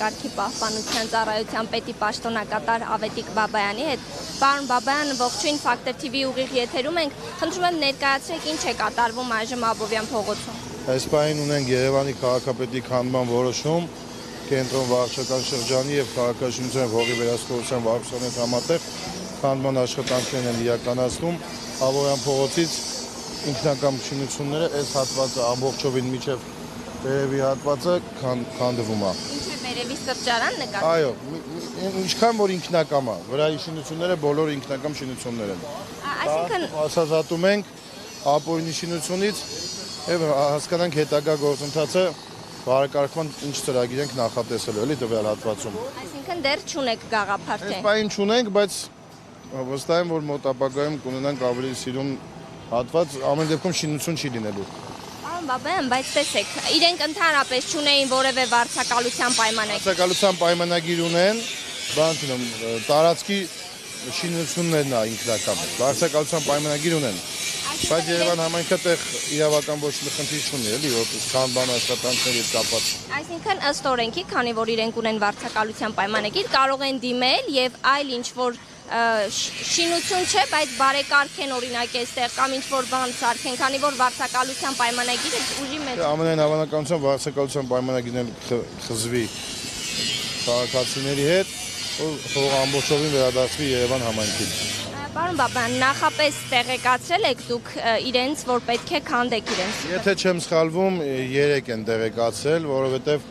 համակարգի պահպանության ծառայության պետի պաշտոնակատար Ավետիք Բաբայանի հետ։ Պարոն Բաբայան, ողջույն, Factor TV ուղիղ եթերում ենք։ Խնդրում եմ ներկայացրեք ինչ է կատարվում այժմ Աբովյան փողոցում։ Այս պահին ունենք Երևանի քաղաքապետի քանդման որոշում, կենտրոն վարչական շրջանի եւ քաղաքաշինության հողի վերահսկողության վարչության հետ համատեղ քանդման աշխատանքներն են իրականացնում։ Աբովյան փողոցից ինքնական շինությունները այս հատվածը ամբողջովին միջև վերևի հատվածը քանդվում է։ Ինչ է վերևի սրճարան նկատի։ Այո, ինչքան որ ինքնակամ է, վրայի շինությունները բոլորը ինքնակամ շինություններ են։ Այսինքն Ասազատում ենք ապօրինի շինությունից եւ հասկանանք հետագա գործընթացը բարեկարգման ինչ ծրագիր ենք նախատեսելու էլի տվյալ հատվածում։ Այսինքն դեռ չունեք գաղափար թե։ Այս պահին չունենք, բայց վստահ եմ, որ մոտ ապագայում կունենանք ավելի սիրուն հատված, ամեն դեպքում շինություն չի լինելու։ Պարոն Բաբայան, բայց տեսեք, իրենք ընդհանրապես չունեին որևէ վարձակալության պայմանագիր։ Վարձակալության պայմանագիր ունեն, բան չունեմ, տարածքի շինություններն է ինքնական։ Վարձակալության պայմանագիր ունեն։ Բայց Երևան համայնքը տեղ իրավական ոչ մի խնդիր չունի, էլի, որպես քանդման աշխատանքների հետ կապված։ Այսինքն ըստ օրենքի, քանի որ իրենք ունեն վարձակալության պայմանագիր, կարող են դիմել եւ այլ ինչ որ շինություն չէ, բայց բարեկարգ են օրինակ այստեղ կամ ինչ որ բան սարքեն, քանի որ վարձակալության պայմանագիրը ուժի մեջ։ Ամենայն հավանականությամբ վարձակալության պայմանագիրն խզվի քաղաքացիների հետ, որ ամբողջովին վերադարձվի Երևան համայնքին։ Պարոն Բաբայան, նախապես տեղեկացրել եք դուք իրենց, որ պետք է քանդեք իրենց։ Եթե չեմ սխալվում, 3 են տեղեկացրել, որովհետև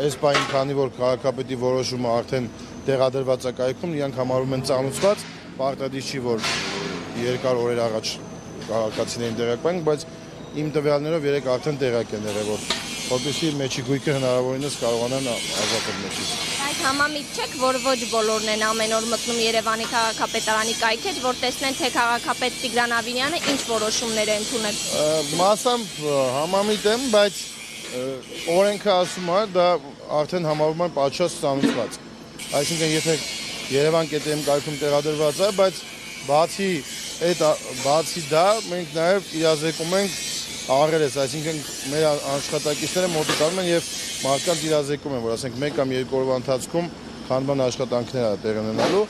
այս պահին, քանի որ քաղաքապետի որոշումը արդեն տեղադրված է կայքում, իրանք համարում են ծանուցված, պարտադիր չի, որ երկար օրեր առաջ քաղաքացիներին տեղակայենք, բայց իմ տվյալներով 3 արդեն տեղակ են եղել, որպեսզի մեջի գույքը հնարավորինս կարողանան ազատել մեջից։ Բայց համամիտ չեք, որ ոչ բոլորն են ամեն օր մտնում Երևանի քաղաքապետարանի կայքեր, որ տեսնեն, թե քաղաքապետ Տիգրան Ավինյանը ինչ որոշումներ է ընդունել։ Մասամբ համամիտ եմ, բայց օրենքը ասում է, դա արդեն համարվում է պատշաճ ծանուցված։ Այսինքն, եթե Երևան.am կայքում տեղադրված է, բայց բացի դա, մենք նաև իրազեկում ենք աղերես, այսինքն մեր աշխատակիցները մոտիկանում են եւ մարդկանց իրազեկում են, որ ասենք 1 կամ 2 օրվա ընթացքում քանդման աշխատանքները տեղի ունենալու,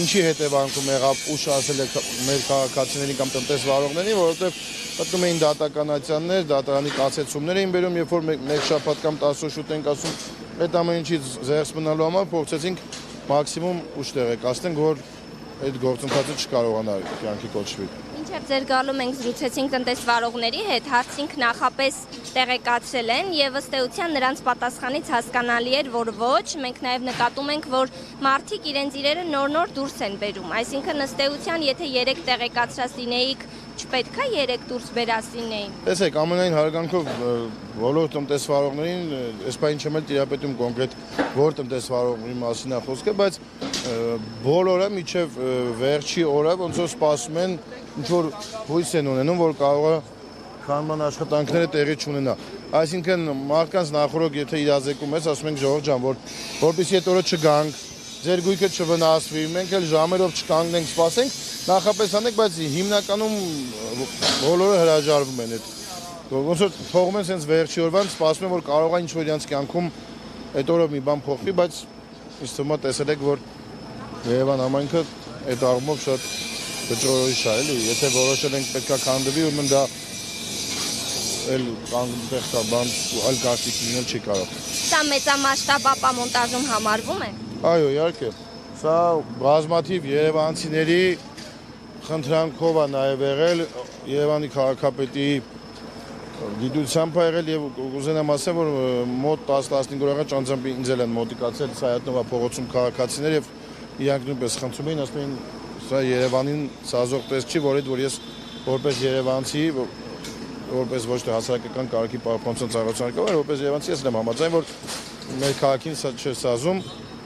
ինչի հետևանքում եղավ ուշ ասել է մեր քաղաքացիներին կամ տնտեսվարողներին, որովհետեւ պատմում էին դատականացիաներ, դատարանի կասեցումներ էին բերում, երբ որ 1 շաբաթ կամ 10 օր շուտ ենք ասում, այդ ամեն ինչից զերծ մնալու համար փորձեցինք մաքսիմում ուշ տեղեկացնենք, որ այդ գործընթացը չկարողանա կյանքի կոչվի։ Մինչև ձեր գալու մենք զրուցեցինք տնտեսվարողների հետ, հարցինք նախապես տեղեկացրել են եւ ըստ էության նրանց պատասխանից հասկանալի էր, որ ոչ, մենք նաեւ նկատում ենք, որ մարդիկ իրենց իրերը նոր դուրս են բերում, այսինքն ըստ էության, եթե 3 տեղեկացրած լինեիք, չպետք է 3 դուրս բերած լինեին։ Տեսեք, ամենայն հարգանքով բոլոր տնտեսվարողներին, այս պահին չեմ էլ տիրապետում կոնկրետ որ տնտեսվարողների մասին է խոսքը, բայց բոլորը միջև վերջի օրը ոնց որ սպասում են, ինչ որ հույս են ունենում, որ կարող է քանդման աշխատանքները տեղի չունենա։ Այսինքն մարդկանց նախորդ եթե իրազեկում ես, ասում ենք ժողովուրդ ջան, որպեսզի այդ օրը չգանք, ձեր գույքը չվնասվի, մենք էլ ժամերով չկանգնենք, սպասենք, նախապես անենք, բայց հիմնականում բոլորը հրաժարվում են այդ։ Ոնց որ թողում են sense վերջի օրվան, սպասում են, որ կարող է ինչ-որ իրենց կյանքում այդ օրը մի բան փոխվի, բայց ինձ թվում է տեսել եք, որ Երևան համայնքը այդ առումով շատ վճռորոշ է, էլի, եթե որոշել ենք պետքա քանդվի, ուրեմն դա էլ կանգնտեղ կա բան, այլ կարծիք լինել չի կարող։ Սա մեծամասշտաբ ապամոնտաժում համարվում է։ Այո, իհարկե։ Սա բազմաթիվ երևանցիների խնդրանքով է նաև եղել, Երևանի քաղաքապետի դիտությամբ է եղել եւ ուզենամ ասել, որ մոտ 10-15 օր առաջ անձամբ ինձ էլ են մոտիկացել Սայաթնովա փողոցում քաղաքացիներ եւ իրանք նույնպես խնդրում էին, ասում էին, սա Երևանին սազող տեսք չի, որ ես որպես երևանցի, որպես ոչ թե հասարակական կարգի պահպանության ծառայության ղեկավար, որպես երևանցի ես եմ համաձայն, որ մեր քաղաքին սա չէ սազում,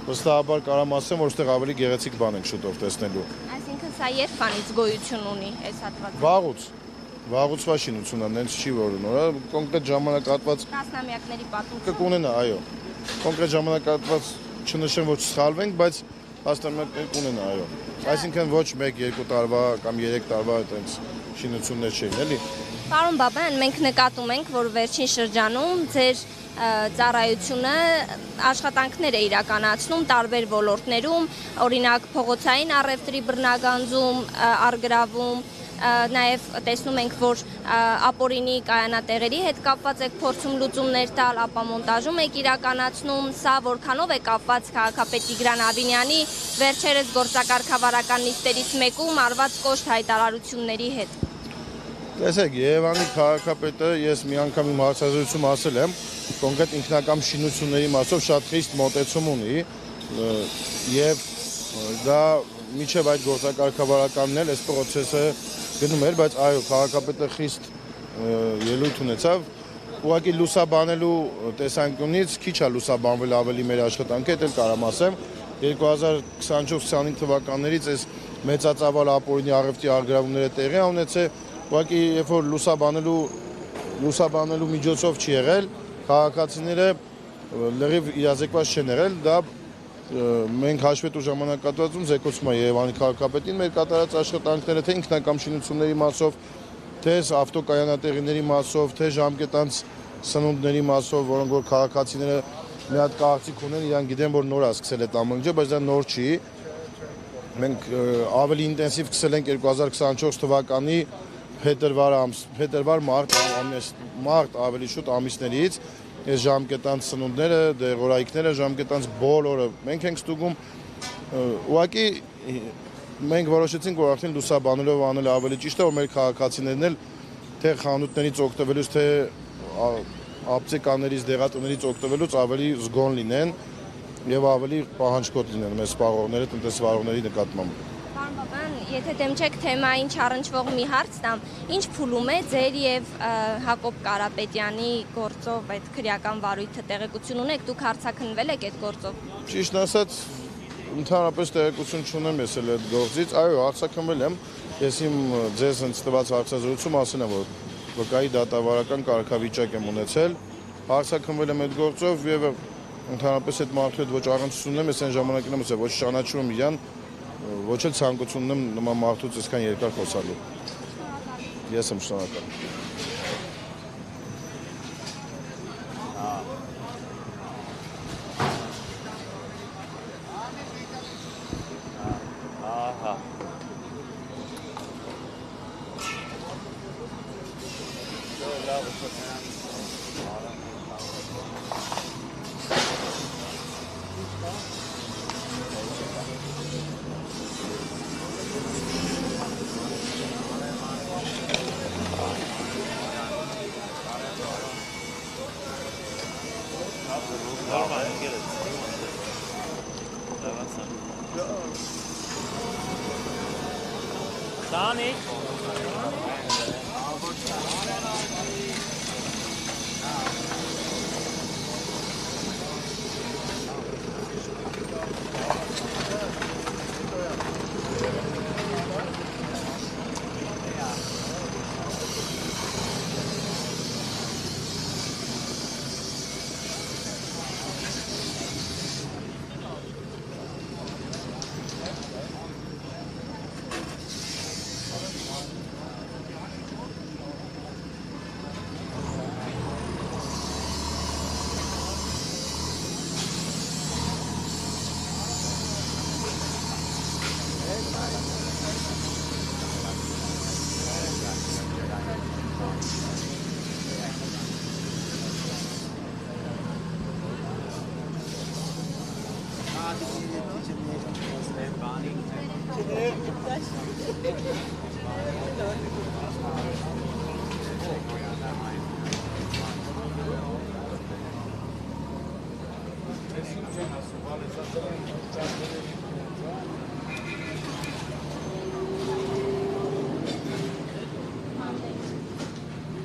վստահաբար կարամ ասեմ, որ այստեղ ավելի գեղեցիկ բան ենք շուտով տեսնելու։ Այսինքն սա երբանից գոյություն ունի այս հատվածում։ Վաղուց շինություն է, նենց չի որ նորա, կոնկրետ ժամանակահատված տասնամյակների պատմություն կունենա, այո։ Կոնկրետ ժամանակահատված չնշեմ, որ չսխալվենք, բայց տասնամյակ ունենա, այո։ Այսինքն ոչ 1-2 տարվա կամ 3 տարվա այդպես շինություններ չէին, էլի։ Պարոն Բաբայան, մենք նկատում ենք, որ վերջին շրջանում ձեր ծառայությունը աշխատանքներ է իրականացնում տարբեր ոլորտներում, օրինակ փողոցային առևտրի բռնագանձում, առգրավում, նաև տեսնում ենք, որ ապօրինի կայանատեղերի հետ կապված եք փորձում լուծումներ տալ, ապա մոնտաժում եք իրականացնում, սա որքանով է կապված քաղաքապետ Տիգրան Ավինյանի վերջերս գործակարգավարական նիստերից մեկում արված կոշտ հայտարարությունների հետ։ Տեսեք, Երևանի քաղաքապետը ես մի անգամ իմ հարցազրույցում ասել եմ, կոնկրետ ինքնակամ շինությունների մասով շատ խիստ մոտեցում ունի եւ դա միջև այդ գործակարգավարականն էլ այս process-ը գնում էր, բայց այո, քաղաքապետը խիստ ելույթ ունեցավ, ուղղակի լուսաբանելու տեսանկյունից քիչ է լուսաբանվել ավելի մեր աշխատանքը, դա էլ կարամ ասեմ 2024-25 թվականներից այս մեծածավալ ապօրինի առևտրի առգրավումները տեղի ունեցել, ուղղակի երբ որ լուսաբանելու միջոցով չի եղել, քաղաքացիները լրիվ իրազեկված չեն եղել, դա մենք հաշվետու ժամանակահատվածում զեկուցում ենք Երևանի քաղաքապետին մեր կատարած աշխատանքները թե ինքնակամ շինությունների մասով, թե ավտոկայանատեղիների մասով, թե ժամկետանց սնունդների մասով, որոնք որ քաղաքացիները մի հատ կարծիք ունեն, իրանք գիտեն, որ նոր է սկսել այդ ամենը, բայց դա նոր չի։ Մենք ավելի ինտենսիվ սկսել ենք 2024 թվականի մարտ ավելի շուտ ամիսներից այս ժամկետանց սնունդները, դեղորայքները, ժամկետանց բոլորը մենք ենք ստուգում, ուղղակի մենք որոշեցինք, որ արդեն լուսաբանելով անել ավելի ճիշտ է, որ մեր քաղաքացիներն էլ թե խանութներից օգտվելուց, թե ապտեկաներից, դեղատներից օգտվելուց ավելի զգոն լինեն եւ ավելի պահանջկոտ լինեն մեր սպառողները, տնտեսվարողների նկատմամբ։ Պարոն Բաբան, եթե դեմ չեք թեմային չառնչվող մի հարց տամ, ինչ փուլում է ձեր եւ Հակոբ Կարապետյանի գործով այդ քրեական վարույթը տեղեկություն ունեք, դուք հարցաքննվել եք այդ գործով։ Ճիշտ ասած, ընդհանրապես տեղեկություն չունեմ ես էլ այդ գործից, այո, հարցաքննվել եմ, ես իմ ձեզ հենց տված հարցազրույցում ասել եմ, որ վկայի դատավարական կարգավիճակ եմ ունեցել, հարցաքննվել եմ այդ գործով եւ ընդհանրապես այդ մարդու հետ ոչ առնչություն ունեմ, ես այն ժամանակին եմ ասել, ոչ ճանաչում եմ իրան, ոչ էլ ցանկություն ունեմ նման մարդուց այսքան երկար խոսալու։ Ես եմ շնորհակալ։ Dani.